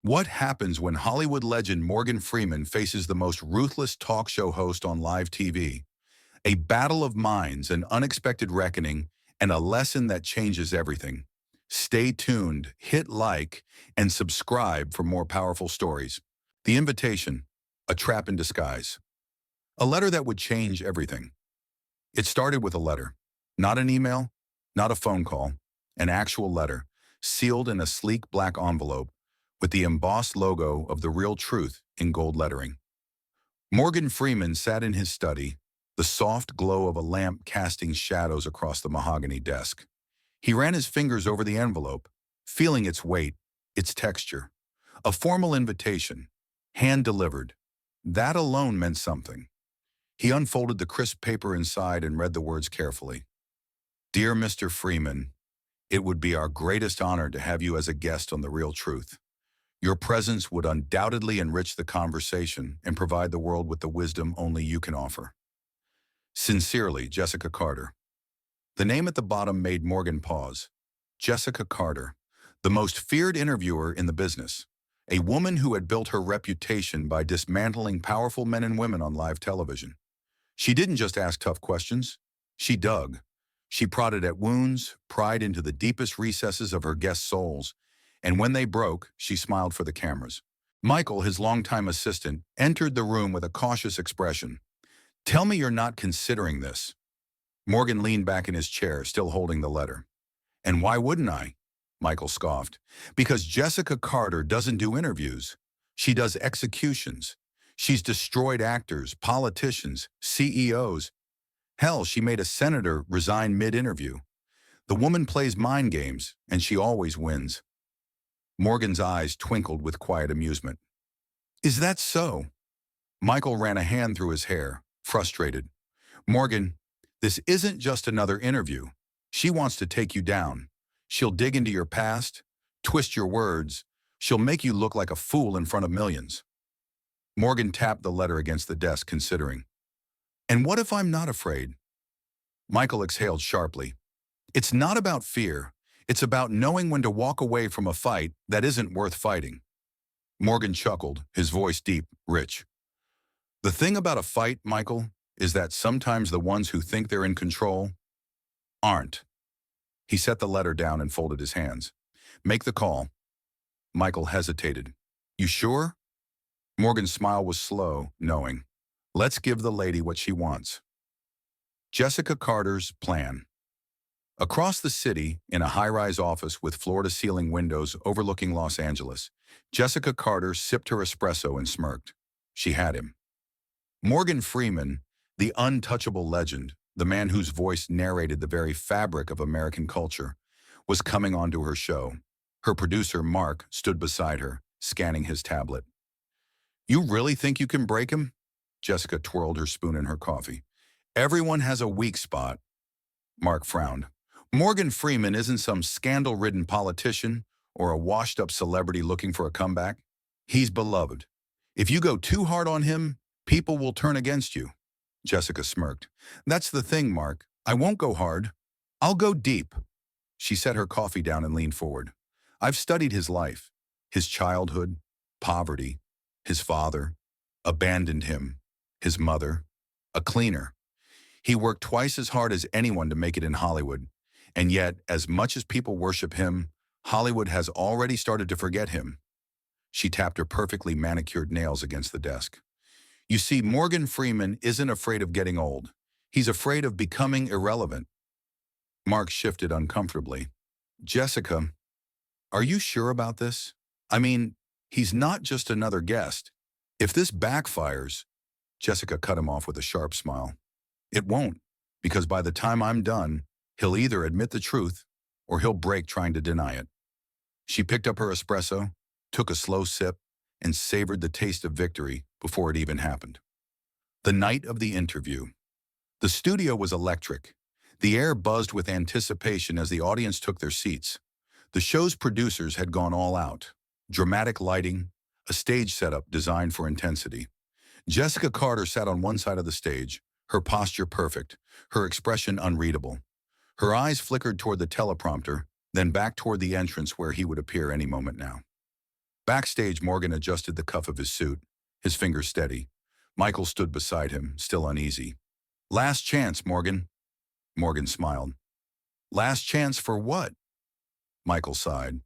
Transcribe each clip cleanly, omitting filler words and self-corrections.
What happens when Hollywood legend Morgan Freeman faces the most ruthless talk show host on live TV? A battle of minds, an unexpected reckoning, and a lesson that changes everything. Stay tuned, hit like, and subscribe for more powerful stories. The Invitation, a trap in disguise. A letter that would change everything. It started with a letter. Not an email, not a phone call, an actual letter, sealed in a sleek black envelope with the embossed logo of The Real Truth in gold lettering. Morgan Freeman sat in his study, the soft glow of a lamp casting shadows across the mahogany desk. He ran his fingers over the envelope, feeling its weight, its texture. A formal invitation, hand-delivered. That alone meant something. He unfolded the crisp paper inside and read the words carefully. Dear Mr. Freeman, it would be our greatest honor to have you as a guest on The Real Truth. Your presence would undoubtedly enrich the conversation and provide the world with the wisdom only you can offer. Sincerely, Jessica Carter. The name at the bottom made Morgan pause. Jessica Carter, the most feared interviewer in the business, a woman who had built her reputation by dismantling powerful men and women on live television. She didn't just ask tough questions. She dug. She prodded at wounds, pried into the deepest recesses of her guests' souls, and when they broke, she smiled for the cameras. Michael, his longtime assistant, entered the room with a cautious expression. Tell me you're not considering this. Morgan leaned back in his chair, still holding the letter. And why wouldn't I? Michael scoffed. Because Jessica Carter doesn't do interviews. She does executions. She's destroyed actors, politicians, CEOs. Hell, she made a senator resign mid-interview. The woman plays mind games, and she always wins. Morgan's eyes twinkled with quiet amusement. Is that so? Michael ran a hand through his hair, frustrated. Morgan, this isn't just another interview. She wants to take you down. She'll dig into your past, twist your words. She'll make you look like a fool in front of millions. Morgan tapped the letter against the desk, considering. And what if I'm not afraid? Michael exhaled sharply. It's not about fear. It's about knowing when to walk away from a fight that isn't worth fighting. Morgan chuckled, his voice deep, rich. The thing about a fight, Michael, is that sometimes the ones who think they're in control aren't. He set the letter down and folded his hands. Make the call. Michael hesitated. You sure? Morgan's smile was slow, knowing. Let's give the lady what she wants. Jessica Carter's plan. Across the city, in a high-rise office with floor-to-ceiling windows overlooking Los Angeles, Jessica Carter sipped her espresso and smirked. She had him. Morgan Freeman, the untouchable legend, the man whose voice narrated the very fabric of American culture, was coming onto her show. Her producer, Mark, stood beside her, scanning his tablet. You really think you can break him? Jessica twirled her spoon in her coffee. Everyone has a weak spot. Mark frowned. Morgan Freeman isn't some scandal-ridden politician or a washed-up celebrity looking for a comeback. He's beloved. If you go too hard on him, people will turn against you. Jessica smirked. That's the thing, Mark. I won't go hard. I'll go deep. She set her coffee down and leaned forward. I've studied his life, his childhood, poverty, his father, abandoned him, his mother, a cleaner. He worked twice as hard as anyone to make it in Hollywood. And yet, as much as people worship him, Hollywood has already started to forget him. She tapped her perfectly manicured nails against the desk. You see, Morgan Freeman isn't afraid of getting old. He's afraid of becoming irrelevant. Mark shifted uncomfortably. Jessica, are you sure about this? I mean, he's not just another guest. If this backfires, Jessica cut him off with a sharp smile. It won't, because by the time I'm done, he'll either admit the truth or he'll break trying to deny it. She picked up her espresso, took a slow sip, and savored the taste of victory before it even happened. The night of the interview. The studio was electric. The air buzzed with anticipation as the audience took their seats. The show's producers had gone all out. Dramatic lighting, a stage setup designed for intensity. Jessica Carter sat on one side of the stage, her posture perfect, her expression unreadable. Her eyes flickered toward the teleprompter, then back toward the entrance where he would appear any moment now. Backstage, Morgan adjusted the cuff of his suit, his fingers steady. Michael stood beside him, still uneasy. Last chance, Morgan. Morgan smiled. Last chance for what? Michael sighed.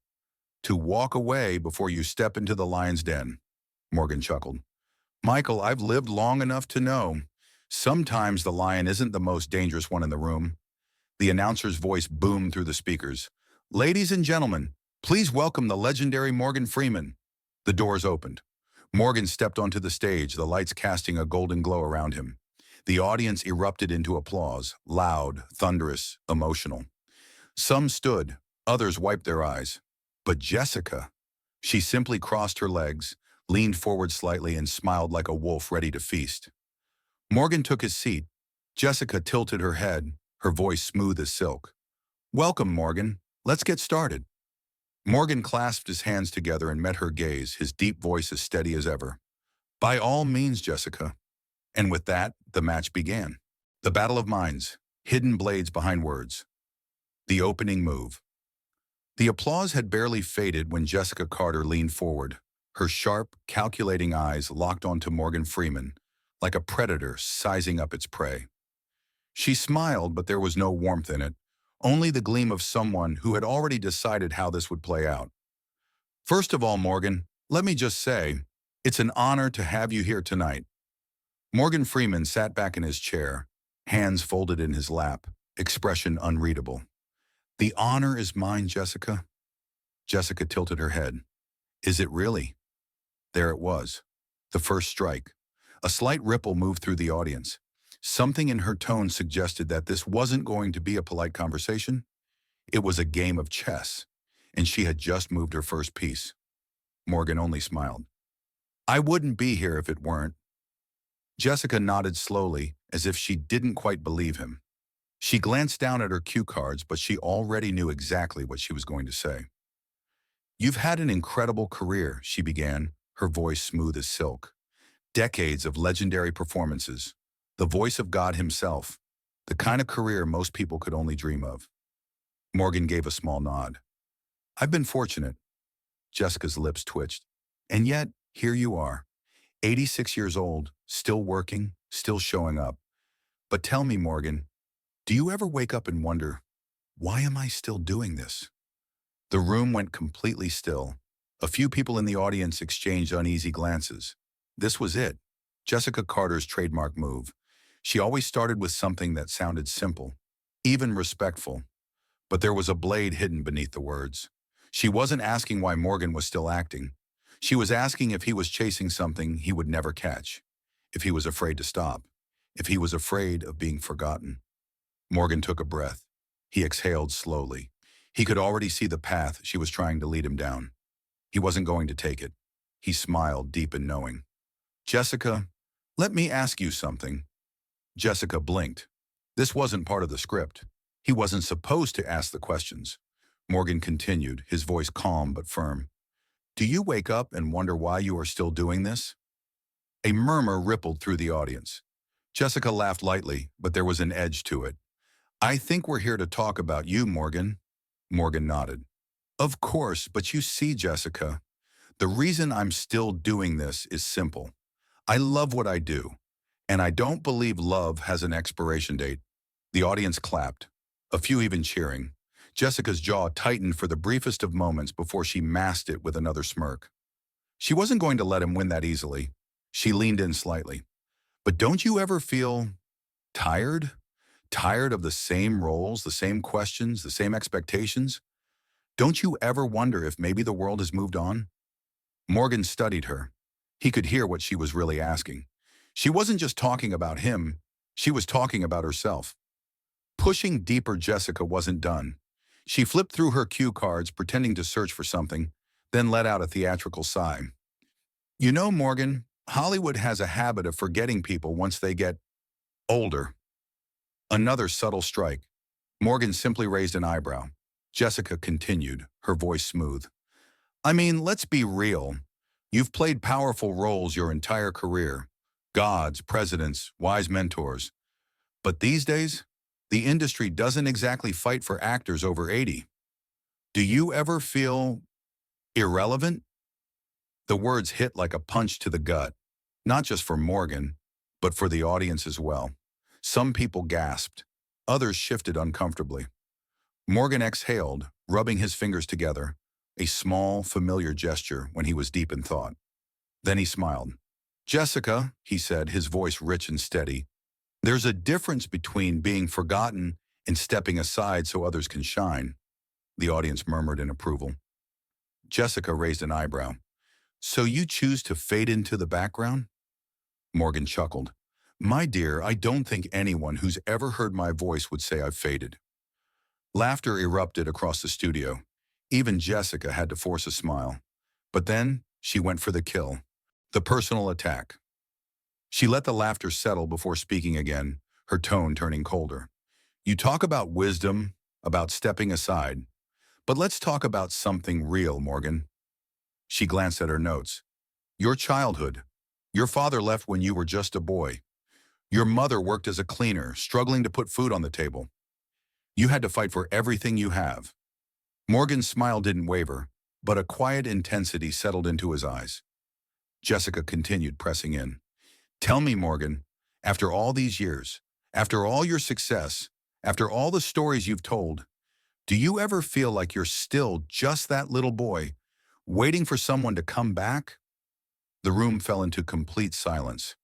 To walk away before you step into the lion's den. Morgan chuckled. Michael, I've lived long enough to know. Sometimes the lion isn't the most dangerous one in the room. The announcer's voice boomed through the speakers. Ladies and gentlemen, please welcome the legendary Morgan Freeman. The doors opened. Morgan stepped onto the stage, the lights casting a golden glow around him. The audience erupted into applause, loud, thunderous, emotional. Some stood, others wiped their eyes. But Jessica, she simply crossed her legs, leaned forward slightly, and smiled like a wolf ready to feast. Morgan took his seat. Jessica tilted her head, her voice smooth as silk. Welcome, Morgan. Let's get started. Morgan clasped his hands together and met her gaze, his deep voice as steady as ever. By all means, Jessica. And with that, the match began. The battle of minds, hidden blades behind words. The opening move. The applause had barely faded when Jessica Carter leaned forward, her sharp, calculating eyes locked onto Morgan Freeman, like a predator sizing up its prey. She smiled, but there was no warmth in it, only the gleam of someone who had already decided how this would play out. First of all, Morgan, let me just say, it's an honor to have you here tonight. Morgan Freeman sat back in his chair, hands folded in his lap, expression unreadable. The honor is mine, Jessica. Jessica tilted her head. Is it really? There it was. The first strike. A slight ripple moved through the audience. Something in her tone suggested that this wasn't going to be a polite conversation. It was a game of chess, and she had just moved her first piece. Morgan only smiled. I wouldn't be here if it weren't. Jessica nodded slowly, as if she didn't quite believe him. She glanced down at her cue cards, but she already knew exactly what she was going to say. You've had an incredible career, she began, her voice smooth as silk. Decades of legendary performances, the voice of God himself, the kind of career most people could only dream of. Morgan gave a small nod. I've been fortunate. Jessica's lips twitched. And yet, here you are, 86 years old, still working, still showing up. But tell me, Morgan, do you ever wake up and wonder, why am I still doing this? The room went completely still. A few people in the audience exchanged uneasy glances. This was it, Jessica Carter's trademark move. She always started with something that sounded simple, even respectful. But there was a blade hidden beneath the words. She wasn't asking why Morgan was still acting. She was asking if he was chasing something he would never catch, if he was afraid to stop, if he was afraid of being forgotten. Morgan took a breath. He exhaled slowly. He could already see the path she was trying to lead him down. He wasn't going to take it. He smiled, deep and knowing. Jessica, let me ask you something. Jessica blinked. This wasn't part of the script. He wasn't supposed to ask the questions. Morgan continued, his voice calm but firm. Do you wake up and wonder why you are still doing this? A murmur rippled through the audience. Jessica laughed lightly, but there was an edge to it. I think we're here to talk about you, Morgan. Morgan nodded. Of course, but you see, Jessica, the reason I'm still doing this is simple. I love what I do, and I don't believe love has an expiration date. The audience clapped, a few even cheering. Jessica's jaw tightened for the briefest of moments before she masked it with another smirk. She wasn't going to let him win that easily. She leaned in slightly. But don't you ever feel tired? Tired of the same roles, the same questions, the same expectations? Don't you ever wonder if maybe the world has moved on? Morgan studied her. He could hear what she was really asking. She wasn't just talking about him, she was talking about herself. Pushing deeper, Jessica wasn't done. She flipped through her cue cards, pretending to search for something, then let out a theatrical sigh. You know, Morgan, Hollywood has a habit of forgetting people once they get older. Another subtle strike. Morgan simply raised an eyebrow. Jessica continued, her voice smooth. I mean, let's be real. You've played powerful roles your entire career. Gods, presidents, wise mentors. But these days, the industry doesn't exactly fight for actors over 80. Do you ever feel irrelevant? The words hit like a punch to the gut, not just for Morgan, but for the audience as well. Some people gasped. Others shifted uncomfortably. Morgan exhaled, rubbing his fingers together, a small, familiar gesture when he was deep in thought. Then he smiled. "Jessica," he said, his voice rich and steady, "there's a difference between being forgotten and stepping aside so others can shine." The audience murmured in approval. Jessica raised an eyebrow. "So you choose to fade into the background?" Morgan chuckled. "My dear, I don't think anyone who's ever heard my voice would say I've faded." Laughter erupted across the studio. Even Jessica had to force a smile. But then she went for the kill, the personal attack. She let the laughter settle before speaking again, her tone turning colder. "You talk about wisdom, about stepping aside. But let's talk about something real, Morgan." She glanced at her notes. "Your childhood. Your father left when you were just a boy. Your mother worked as a cleaner, struggling to put food on the table. You had to fight for everything you have." Morgan's smile didn't waver, but a quiet intensity settled into his eyes. Jessica continued, pressing in. "Tell me, Morgan, after all these years, after all your success, after all the stories you've told, do you ever feel like you're still just that little boy, waiting for someone to come back?" The room fell into complete silence.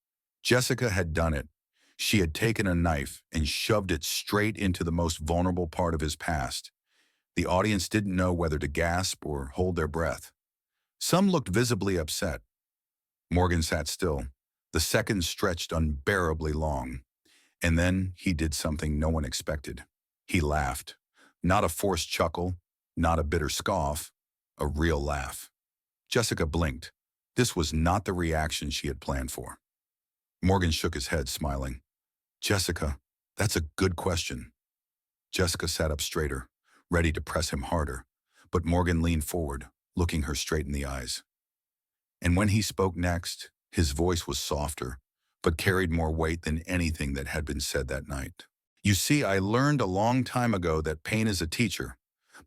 Jessica had done it. She had taken a knife and shoved it straight into the most vulnerable part of his past. The audience didn't know whether to gasp or hold their breath. Some looked visibly upset. Morgan sat still. The seconds stretched unbearably long. And then he did something no one expected. He laughed. Not a forced chuckle, not a bitter scoff, a real laugh. Jessica blinked. This was not the reaction she had planned for. Morgan shook his head, smiling. "Jessica, that's a good question." Jessica sat up straighter, ready to press him harder, but Morgan leaned forward, looking her straight in the eyes. And when he spoke next, his voice was softer, but carried more weight than anything that had been said that night. "You see, I learned a long time ago that pain is a teacher.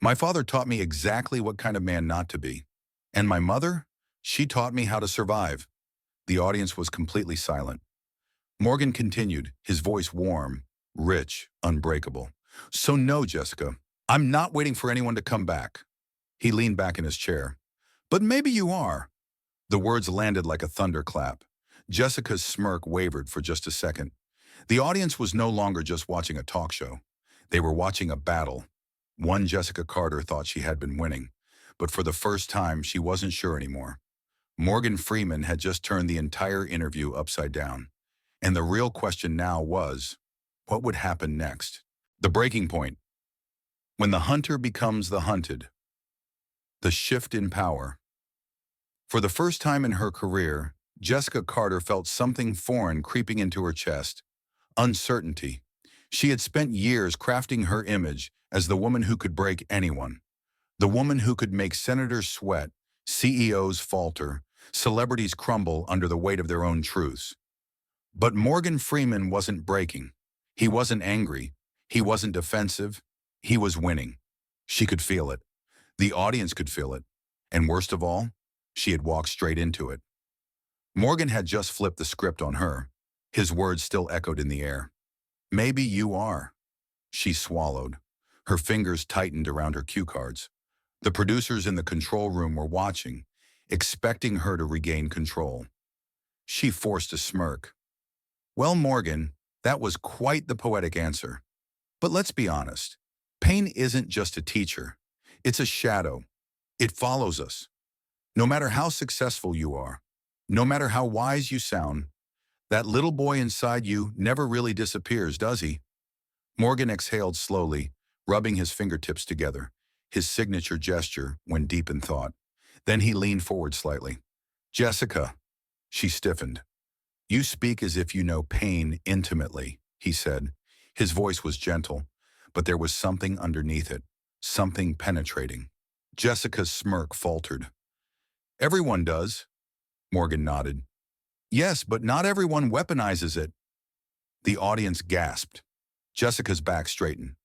My father taught me exactly what kind of man not to be. And my mother? She taught me how to survive." The audience was completely silent. Morgan continued, his voice warm, rich, unbreakable. "So no, Jessica, I'm not waiting for anyone to come back." He leaned back in his chair. "But maybe you are." The words landed like a thunderclap. Jessica's smirk wavered for just a second. The audience was no longer just watching a talk show. They were watching a battle. One Jessica Carter thought she had been winning, but for the first time she wasn't sure anymore. Morgan Freeman had just turned the entire interview upside down. And the real question now was, what would happen next? The breaking point. When the hunter becomes the hunted. The shift in power. For the first time in her career, Jessica Carter felt something foreign creeping into her chest. Uncertainty. She had spent years crafting her image as the woman who could break anyone. The woman who could make senators sweat, CEOs falter, celebrities crumble under the weight of their own truths. But Morgan Freeman wasn't breaking. He wasn't angry. He wasn't defensive. He was winning. She could feel it. The audience could feel it. And worst of all, she had walked straight into it. Morgan had just flipped the script on her. His words still echoed in the air. "Maybe you are." She swallowed. Her fingers tightened around her cue cards. The producers in the control room were watching, expecting her to regain control. She forced a smirk. "Well, Morgan, that was quite the poetic answer. But let's be honest. Pain isn't just a teacher. It's a shadow. It follows us. No matter how successful you are, no matter how wise you sound, that little boy inside you never really disappears, does he?" Morgan exhaled slowly, rubbing his fingertips together, his signature gesture when deep in thought. Then he leaned forward slightly. "Jessica." She stiffened. "You speak as if you know pain intimately," he said. His voice was gentle, but there was something underneath it, something penetrating. Jessica's smirk faltered. "Everyone does." Morgan nodded. "Yes, but not everyone weaponizes it." The audience gasped. Jessica's back straightened.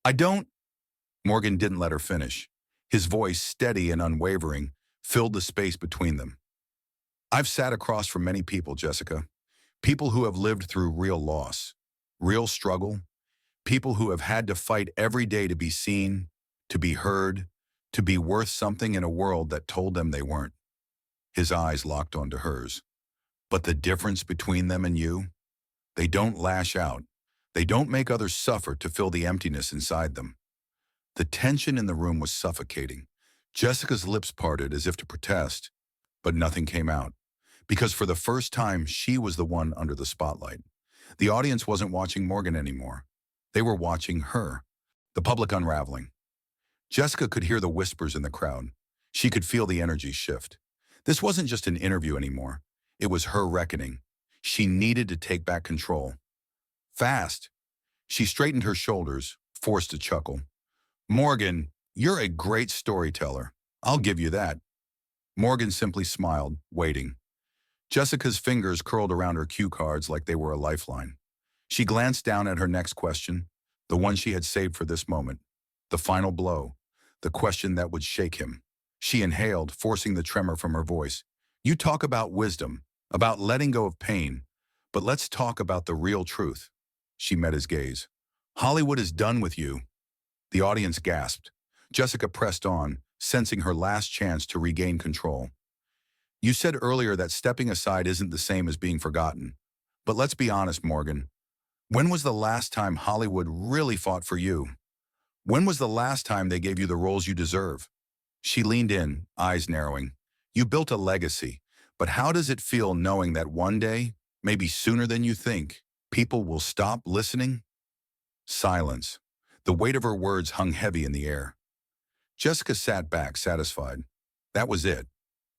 "I don't—" Morgan didn't let her finish. His voice, steady and unwavering, filled the space between them. I've sat across from many people, Jessica. People who have lived through real loss, real struggle, people who have had to fight every day to be seen, to be heard, to be worth something in a world that told them they weren't. His eyes locked onto hers. But the difference between them and you? They don't lash out. They don't make others suffer to fill the emptiness inside them. The tension in the room was suffocating. Jessica's lips parted as if to protest, but nothing came out. Because for the first time, she was the one under the spotlight. The audience wasn't watching Morgan anymore. They were watching her, the public unraveling. Jessica could hear the whispers in the crowd. She could feel the energy shift. This wasn't just an interview anymore. It was her reckoning. She needed to take back control. Fast. She straightened her shoulders, forced a chuckle. Morgan, you're a great storyteller. I'll give you that. Morgan simply smiled, waiting. Jessica's fingers curled around her cue cards like they were a lifeline. She glanced down at her next question, the one she had saved for this moment. The final blow, the question that would shake him. She inhaled, forcing the tremor from her voice. You talk about wisdom, about letting go of pain, but let's talk about the real truth. She met his gaze. Hollywood is done with you. The audience gasped. Jessica pressed on, sensing her last chance to regain control. You said earlier that stepping aside isn't the same as being forgotten. But let's be honest, Morgan. When was the last time Hollywood really fought for you? When was the last time they gave you the roles you deserve? She leaned in, eyes narrowing. You built a legacy, but how does it feel knowing that one day, maybe sooner than you think, people will stop listening? Silence. The weight of her words hung heavy in the air. Jessica sat back, satisfied. That was it.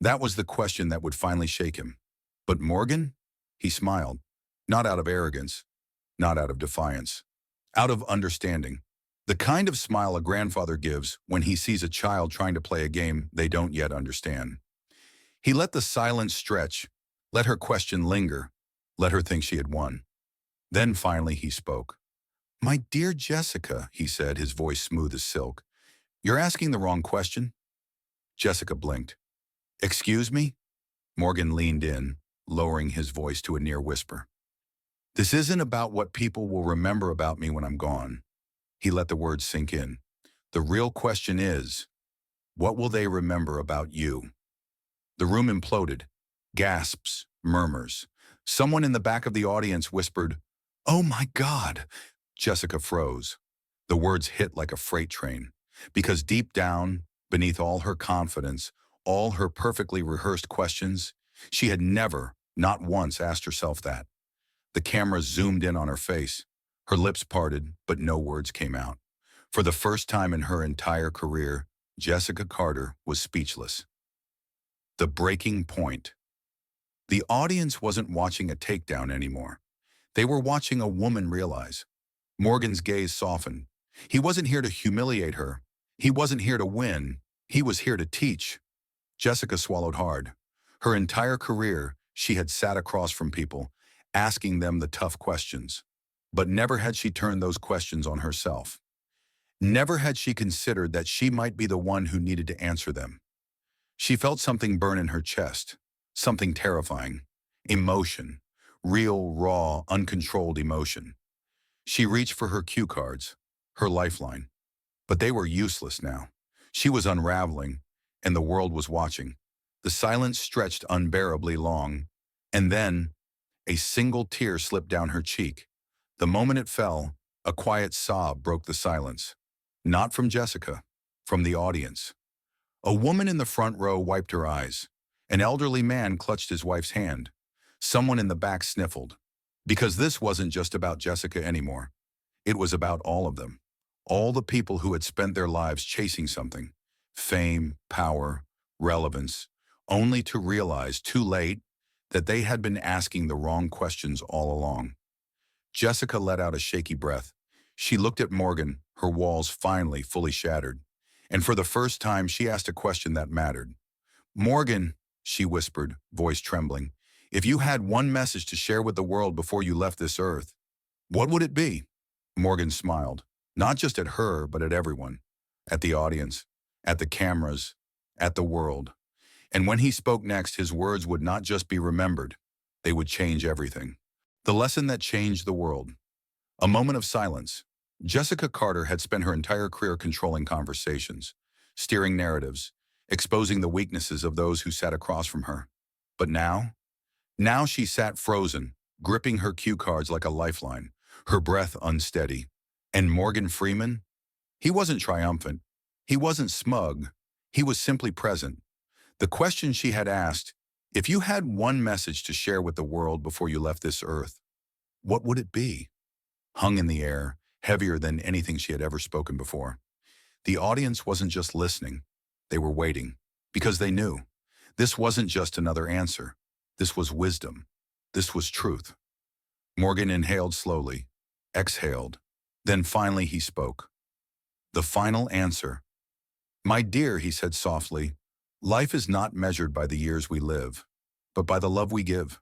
That was the question that would finally shake him. But Morgan? He smiled. Not out of arrogance. Not out of defiance. Out of understanding. The kind of smile a grandfather gives when he sees a child trying to play a game they don't yet understand. He let the silence stretch, let her question linger, let her think she had won. Then finally he spoke. My dear Jessica, he said, his voice smooth as silk. You're asking the wrong question? Jessica blinked. Excuse me? Morgan leaned in, lowering his voice to a near whisper. This isn't about what people will remember about me when I'm gone. He let the words sink in. The real question is, what will they remember about you? The room imploded. Gasps, murmurs. Someone in the back of the audience whispered, Oh my God! Jessica froze. The words hit like a freight train. Because deep down, beneath all her confidence, all her perfectly rehearsed questions, she had never, not once, asked herself that. The camera zoomed in on her face. Her lips parted, but no words came out. For the first time in her entire career, Jessica Carter was speechless. The breaking point. The audience wasn't watching a takedown anymore. They were watching a woman realize. Morgan's gaze softened. He wasn't here to humiliate her. He wasn't here to win. He was here to teach. Jessica swallowed hard. Her entire career, she had sat across from people, asking them the tough questions. But never had she turned those questions on herself. Never had she considered that she might be the one who needed to answer them. She felt something burn in her chest, something terrifying. Emotion. Real, raw, uncontrolled emotion. She reached for her cue cards, her lifeline. But they were useless now. She was unraveling, and the world was watching. The silence stretched unbearably long, and then a single tear slipped down her cheek. The moment it fell, a quiet sob broke the silence. Not from Jessica, from the audience. A woman in the front row wiped her eyes. An elderly man clutched his wife's hand. Someone in the back sniffled. Because this wasn't just about Jessica anymore. It was about all of them. All the people who had spent their lives chasing something. Fame, power, relevance, only to realize too late that they had been asking the wrong questions all along. Jessica let out a shaky breath. She looked at Morgan, her walls finally fully shattered. And for the first time, she asked a question that mattered. Morgan, she whispered, voice trembling, if you had one message to share with the world before you left this earth, what would it be? Morgan smiled, not just at her, but at everyone, at the audience, at the cameras, at the world. And when he spoke next, his words would not just be remembered, they would change everything. The lesson that changed the world. A moment of silence. Jessica Carter had spent her entire career controlling conversations, steering narratives, exposing the weaknesses of those who sat across from her. But now she sat frozen, gripping her cue cards like a lifeline, her breath unsteady. And Morgan Freeman? He wasn't triumphant. He wasn't smug. He was simply present. The question she had asked, if you had one message to share with the world before you left this earth, what would it be? Hung in the air, heavier than anything she had ever spoken before. The audience wasn't just listening. They were waiting, because they knew. This wasn't just another answer. This was wisdom. This was truth. Morgan inhaled slowly, exhaled. Then finally he spoke. The final answer. My dear, he said softly, life is not measured by the years we live, but by the love we give.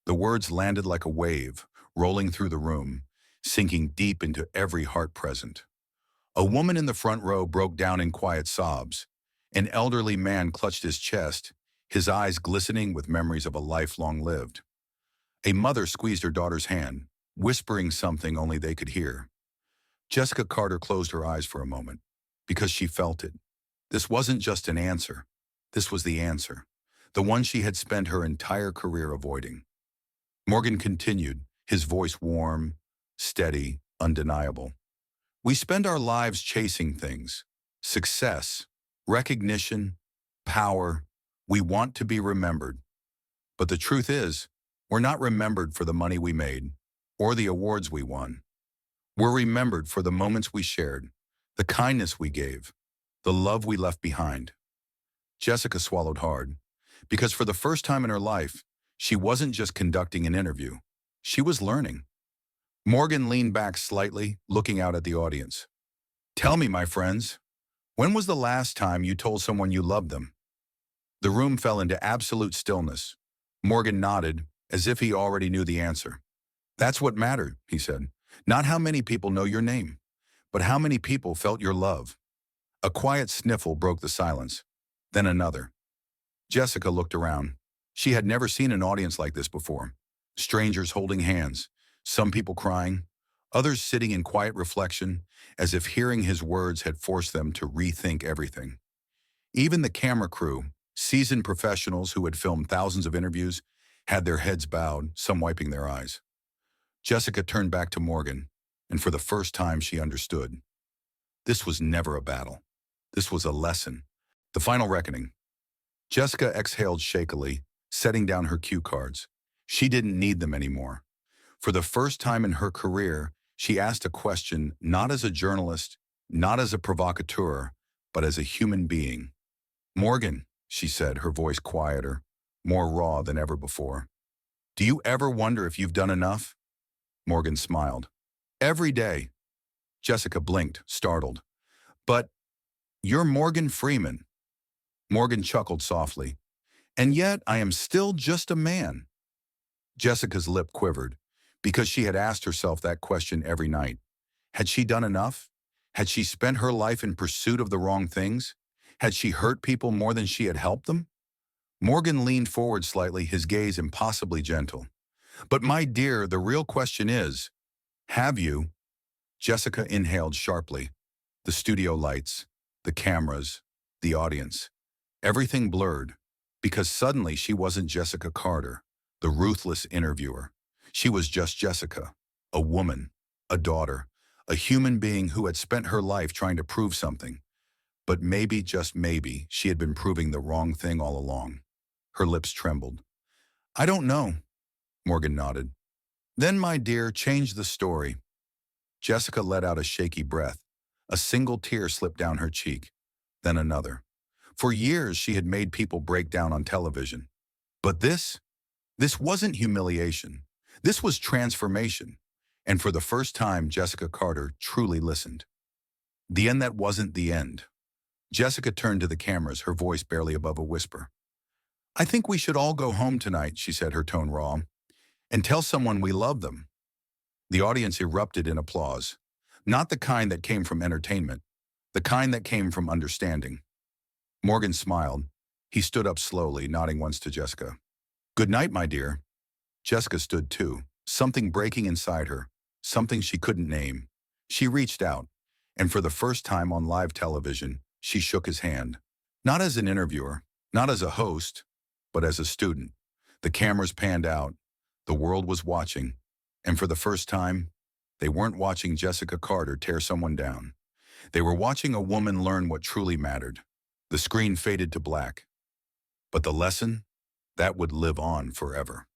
The words landed like a wave, rolling through the room, sinking deep into every heart present. A woman in the front row broke down in quiet sobs. An elderly man clutched his chest, his eyes glistening with memories of a life long lived. A mother squeezed her daughter's hand, whispering something only they could hear. Jessica Carter closed her eyes for a moment, because she felt it. This wasn't just an answer. This was the answer, the one she had spent her entire career avoiding. Morgan continued, his voice warm, steady, undeniable. We spend our lives chasing things, success, recognition, power. We want to be remembered. But the truth is, we're not remembered for the money we made or the awards we won. We're remembered for the moments we shared, the kindness we gave, the love we left behind. Jessica swallowed hard, because for the first time in her life, she wasn't just conducting an interview. She was learning. Morgan leaned back slightly, looking out at the audience. Tell me, my friends, when was the last time you told someone you loved them? The room fell into absolute stillness. Morgan nodded, as if he already knew the answer. That's what mattered, he said. Not how many people know your name, but how many people felt your love. A quiet sniffle broke the silence, then another. Jessica looked around. She had never seen an audience like this before. Strangers holding hands, some people crying, others sitting in quiet reflection, as if hearing his words had forced them to rethink everything. Even the camera crew, seasoned professionals who had filmed thousands of interviews, had their heads bowed, some wiping their eyes. Jessica turned back to Morgan, and for the first time she understood. This was never a battle. This was a lesson. The final reckoning. Jessica exhaled shakily, setting down her cue cards. She didn't need them anymore. For the first time in her career, she asked a question not as a journalist, not as a provocateur, but as a human being. Morgan, she said, her voice quieter, more raw than ever before. Do you ever wonder if you've done enough? Morgan smiled. Every day. Jessica blinked, startled. But you're Morgan Freeman. Morgan chuckled softly. And yet I am still just a man. Jessica's lip quivered, because she had asked herself that question every night. Had she done enough? Had she spent her life in pursuit of the wrong things? Had she hurt people more than she had helped them? Morgan leaned forward slightly, his gaze impossibly gentle. But my dear, the real question is, have you? Jessica inhaled sharply. The studio lights, the cameras, the audience. Everything blurred, because suddenly she wasn't Jessica Carter, the ruthless interviewer. She was just Jessica, a woman, a daughter, a human being who had spent her life trying to prove something. But maybe, just maybe, she had been proving the wrong thing all along. Her lips trembled. I don't know, Morgan nodded. Then, my dear, change the story. Jessica let out a shaky breath. A single tear slipped down her cheek, then another. For years, she had made people break down on television. But this wasn't humiliation. This was transformation. And for the first time, Jessica Carter truly listened. The end that wasn't the end. Jessica turned to the cameras, her voice barely above a whisper. I think we should all go home tonight, she said, her tone raw, and tell someone we love them. The audience erupted in applause, not the kind that came from entertainment, the kind that came from understanding. Morgan smiled. He stood up slowly, nodding once to Jessica. "Good night, my dear." Jessica stood too, something breaking inside her, something she couldn't name. She reached out, and for the first time on live television, she shook his hand. Not as an interviewer, not as a host, but as a student. The cameras panned out, the world was watching, and for the first time, they weren't watching Jessica Carter tear someone down. They were watching a woman learn what truly mattered. The screen faded to black, but the lesson, that would live on forever.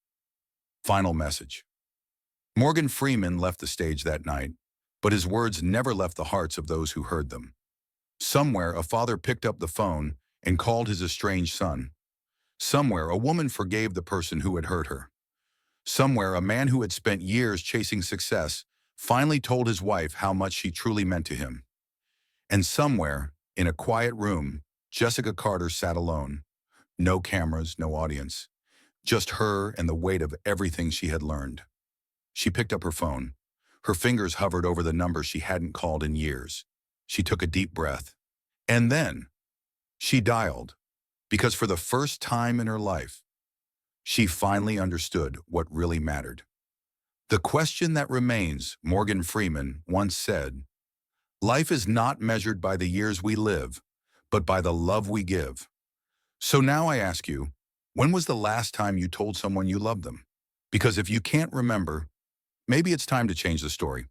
Final message. Morgan Freeman left the stage that night, but his words never left the hearts of those who heard them. Somewhere, a father picked up the phone and called his estranged son. Somewhere, a woman forgave the person who had hurt her. Somewhere, a man who had spent years chasing success finally told his wife how much she truly meant to him. And somewhere, in a quiet room, Jessica Carter sat alone. No cameras, no audience. Just her and the weight of everything she had learned. She picked up her phone. Her fingers hovered over the number she hadn't called in years. She took a deep breath. And then, she dialed, because for the first time in her life, she finally understood what really mattered. The question that remains, Morgan Freeman once said, life is not measured by the years we live, but by the love we give. So now I ask you, when was the last time you told someone you loved them? Because if you can't remember, maybe it's time to change the story.